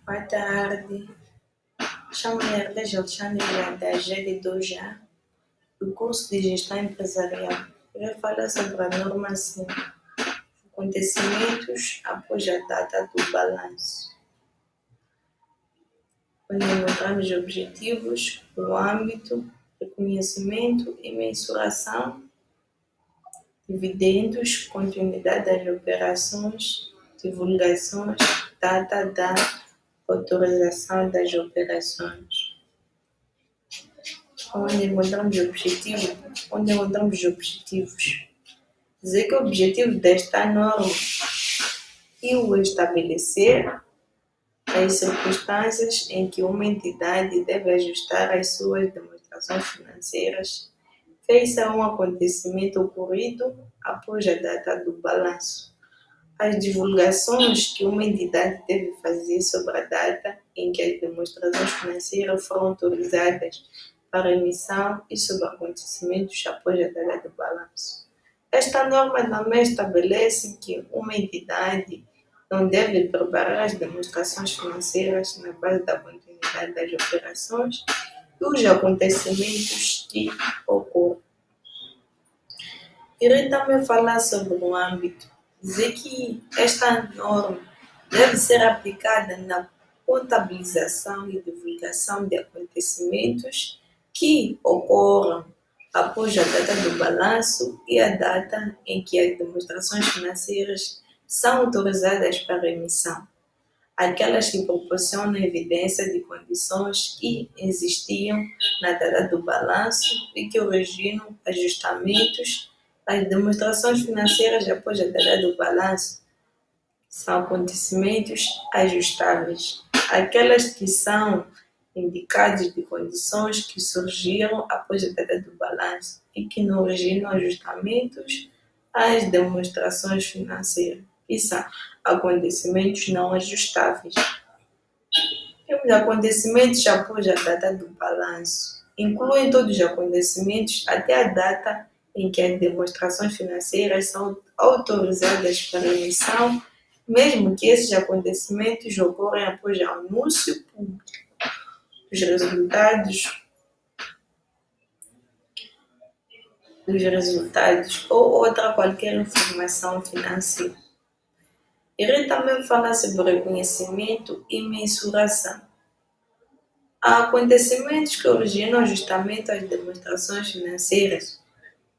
Boa tarde. Chamo-me Ardej Alexandre da GD2A, do curso de Gestão Empresarial. Eu vou falar sobre a norma 5, acontecimentos após a data do balanço, onde encontramos objetivos, o âmbito, reconhecimento e mensuração, dividendos, continuidade das operações, divulgações, data da autorização das operações. Onde encontramos objetivos. Dizer que o objetivo desta norma é o estabelecer as circunstâncias em que uma entidade deve ajustar as suas demonstrações financeiras face a um acontecimento ocorrido após a data do balanço. As divulgações que uma entidade deve fazer sobre a data em que as demonstrações financeiras foram autorizadas para emissão e sobre acontecimentos após a data do balanço. Esta norma também estabelece que uma entidade não deve preparar as demonstrações financeiras na base da continuidade das operações e os acontecimentos que ocorrem. Irei também falar sobre o âmbito. Dizer que esta norma deve ser aplicada na contabilização e divulgação de acontecimentos que ocorram após a data do balanço e a data em que as demonstrações financeiras são autorizadas para emissão. Aquelas que proporcionam evidência de condições que existiam na data do balanço e que originam ajustamentos às demonstrações financeiras após a data do balanço são acontecimentos ajustáveis. Aquelas que são indicados de condições que surgiram após a data do balanço e que não originam ajustamentos às demonstrações financeiras. E são acontecimentos não ajustáveis. Temos acontecimentos após a data do balanço. Incluem todos os acontecimentos até a data em que as demonstrações financeiras são autorizadas para emissão, mesmo que esses acontecimentos ocorram após o anúncio público dos resultados ou outra qualquer informação financeira. Irei também falar sobre reconhecimento e mensuração. Há acontecimentos que originam ajustamento às demonstrações financeiras,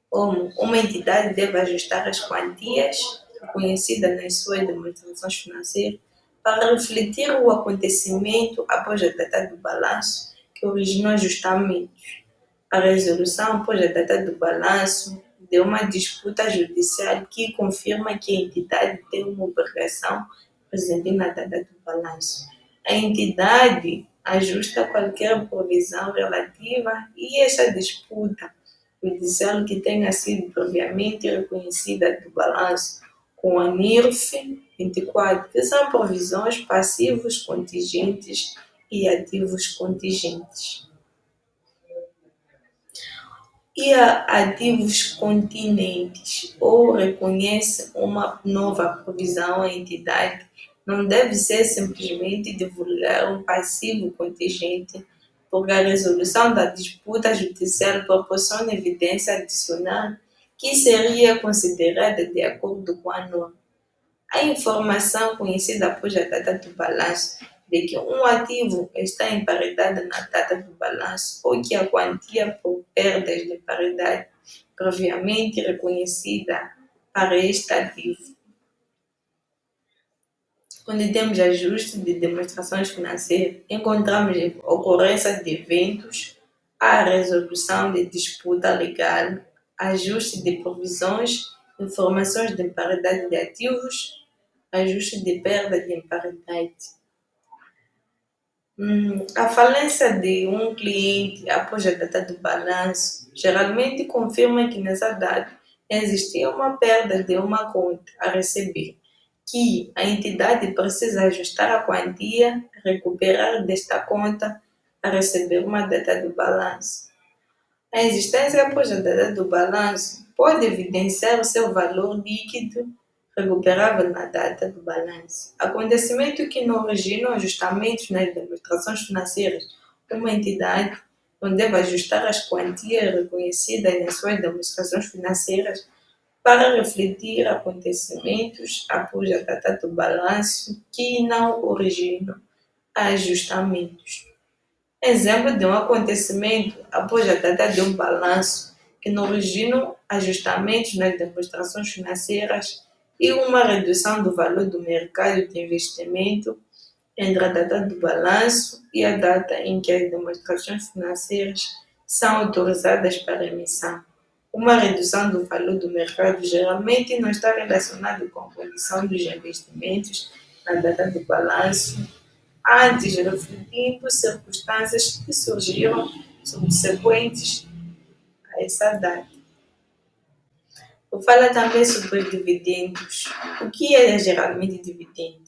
como uma entidade deve ajustar as quantias reconhecidas nas suas demonstrações financeiras para refletir o acontecimento após a data do balanço que originou ajustamentos. A resolução após a data do balanço de uma disputa judicial que confirma que a entidade tem uma obrigação presente na data do balanço. A entidade ajusta qualquer provisão relativa a essa disputa judicial que tenha sido previamente reconhecida do balanço com a NIRF 24, que são provisões passivos contingentes e ativos contingentes. E a ativos continentes, ou reconhece uma nova provisão à entidade, não deve ser simplesmente divulgar um passivo contingente, porque a resolução da disputa judicial proporciona evidência adicional que seria considerada de acordo com a norma. A informação conhecida após a data do balanço de que um ativo está em paridade na data do balanço ou que a quantia por perdas de paridade previamente reconhecida para este ativo. Onde temos ajuste de demonstrações financeiras, encontramos a ocorrência de eventos, a resolução de disputa legal, ajuste de provisões, informações de imparidade de ativos, ajuste de perda de imparidade. A falência de um cliente após a data do balanço geralmente confirma que nessa data existia uma perda de uma conta a receber, que a entidade precisa ajustar a quantia, recuperar desta conta a receber uma data do balanço. A existência após a data do balanço pode evidenciar o seu valor líquido recuperável na data do balanço. Acontecimento que não originam ajustamentos nas demonstrações financeiras. Uma entidade não deve ajustar as quantias reconhecidas nas suas demonstrações financeiras para refletir acontecimentos após a data do balanço que não originam ajustamentos. Exemplo de um acontecimento após a data de um balanço que não originam ajustamentos nas demonstrações financeiras e uma redução do valor do mercado de investimento entre a data do balanço e a data em que as demonstrações financeiras são autorizadas para emissão. Uma redução do valor do mercado geralmente não está relacionada com a condição dos investimentos na data do balanço, antes refletindo circunstâncias que surgiram subsequentes a essa data. Vou falar também sobre os dividendos. O que é geralmente dividendo?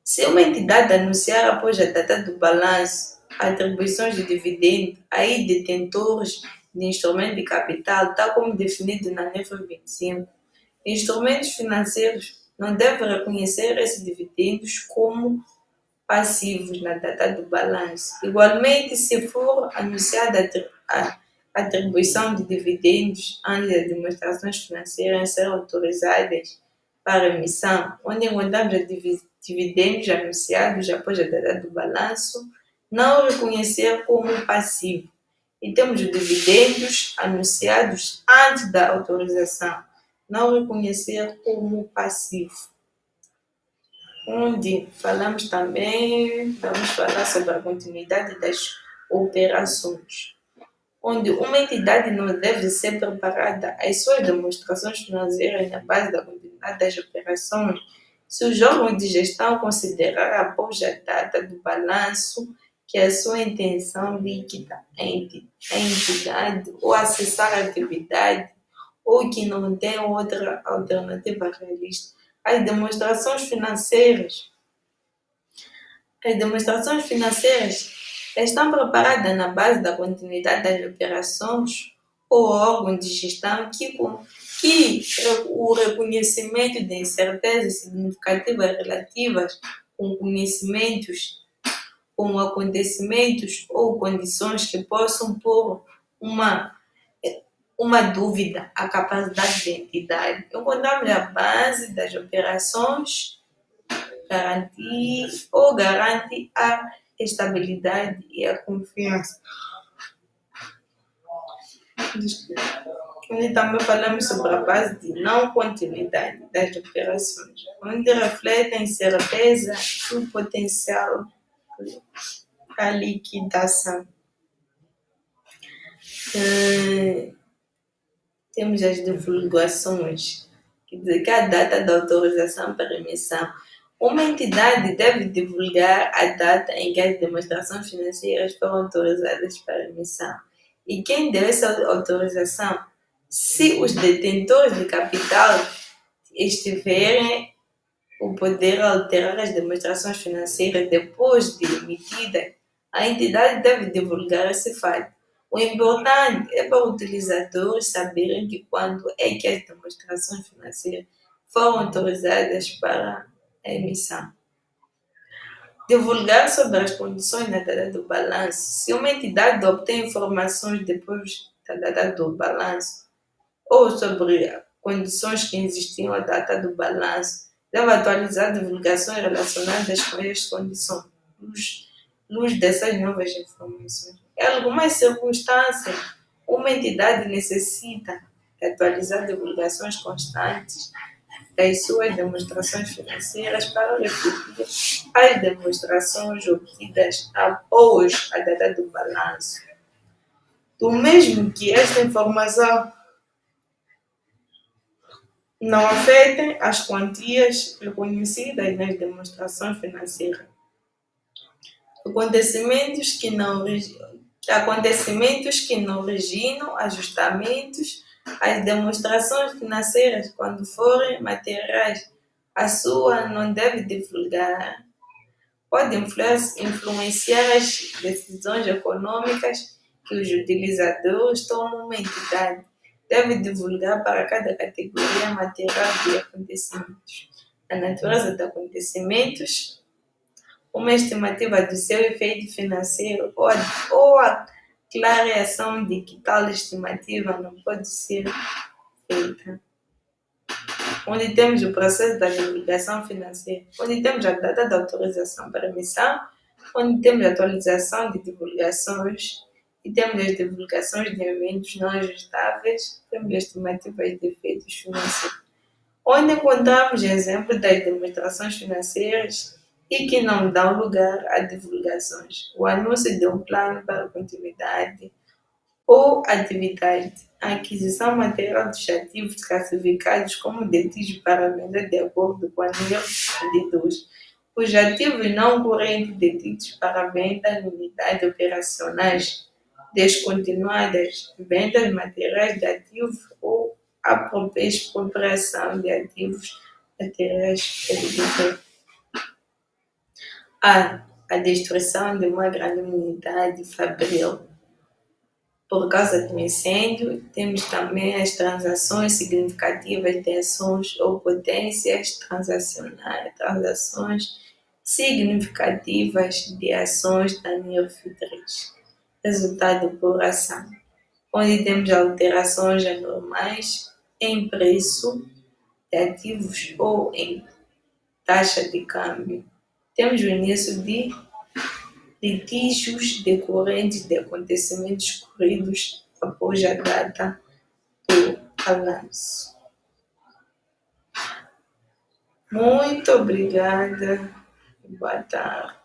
Se uma entidade anunciar após a data do balanço atribuições de dividendo a detentores de instrumentos de capital, tal como definido na NEF 25, instrumentos financeiros não devem reconhecer esses dividendos como passivos na data do balanço. Igualmente, se for anunciada a atribuição de dividendos antes das demonstrações financeiras serem autorizadas para emissão, onde encontramos dividendos anunciados após a data do balanço, não reconhecer como passivo. E temos os dividendos anunciados antes da autorização, não reconhecer como passivo. Onde falamos também, vamos falar sobre a continuidade das operações, onde uma entidade não deve ser preparada as suas demonstrações financeiras na base da continuidade das operações, se os órgãos de gestão considerar após a data do balanço que a sua intenção líquida a entidade ou acessar a atividade ou que não tem outra alternativa realista. As demonstrações financeiras estão preparadas na base da continuidade das operações ou órgão de gestão que o reconhecimento de incertezas significativas relativas com acontecimentos ou condições que possam pôr uma dúvida à capacidade da entidade. Encontramos a base das operações garante a estabilidade e a confiança. Onde também falamos sobre a base de não continuidade das operações, onde reflete a incerteza e o potencial a liquidação. Temos as divulgações, que diz que a data da autorização para emissão. Uma entidade deve divulgar a data em que as demonstrações financeiras foram autorizadas para emissão. E quem deu essa autorização? Se os detentores de capital estiverem o poder alterar as demonstrações financeiras depois de emitida, a entidade deve divulgar esse fato. O importante é para os utilizadores saberem que quando é que as demonstrações financeiras foram autorizadas para a emissão. Divulgar sobre as condições na data do balanço. Se uma entidade obtém informações depois da data do balanço ou sobre condições que existiam à data do balanço, deve atualizar divulgações relacionadas com as condições, luz dessas novas informações. Em algumas circunstâncias, uma entidade necessita atualizar divulgações constantes das suas demonstrações financeiras para refletir as demonstrações obtidas após a data do balanço. Do mesmo que esta informação não afetem as quantias reconhecidas nas demonstrações financeiras. Acontecimentos que não originam ajustamentos às demonstrações financeiras, quando forem materiais, a sua não deve divulgar. Pode influenciar as decisões econômicas que os utilizadores tomam numa entidade. deve divulgar para cada categoria material de acontecimentos, a natureza dos acontecimentos, uma estimativa do seu efeito financeiro ou a clareação de que tal estimativa não pode ser feita. Onde temos o processo da divulgação financeira, onde temos a data da autorização para emissão, onde temos a atualização de divulgações e temos as divulgações de eventos não ajustáveis, temos estimativas de efeitos financeiros, onde encontramos exemplos das demonstrações financeiras e que não dão lugar a divulgações, o anúncio de um plano para continuidade ou atividade, a aquisição material dos ativos classificados como detidos para venda de acordo com a nível de dois, os ativos não correntes detidos para venda em unidades operacionais descontinuadas, vendas materiais de ativos ou a expropriação de ativos materiais a destruição de uma grande unidade fabril por causa do incêndio. Temos também as transações significativas de ações ou potências transacionais, transações significativas de ações da NIR-FI3, resultado por ação, onde temos alterações anormais em preço de ativos ou em taxa de câmbio. Temos o início de litígios decorrentes de acontecimentos ocorridos após a data do balanço. Muito obrigada e boa tarde.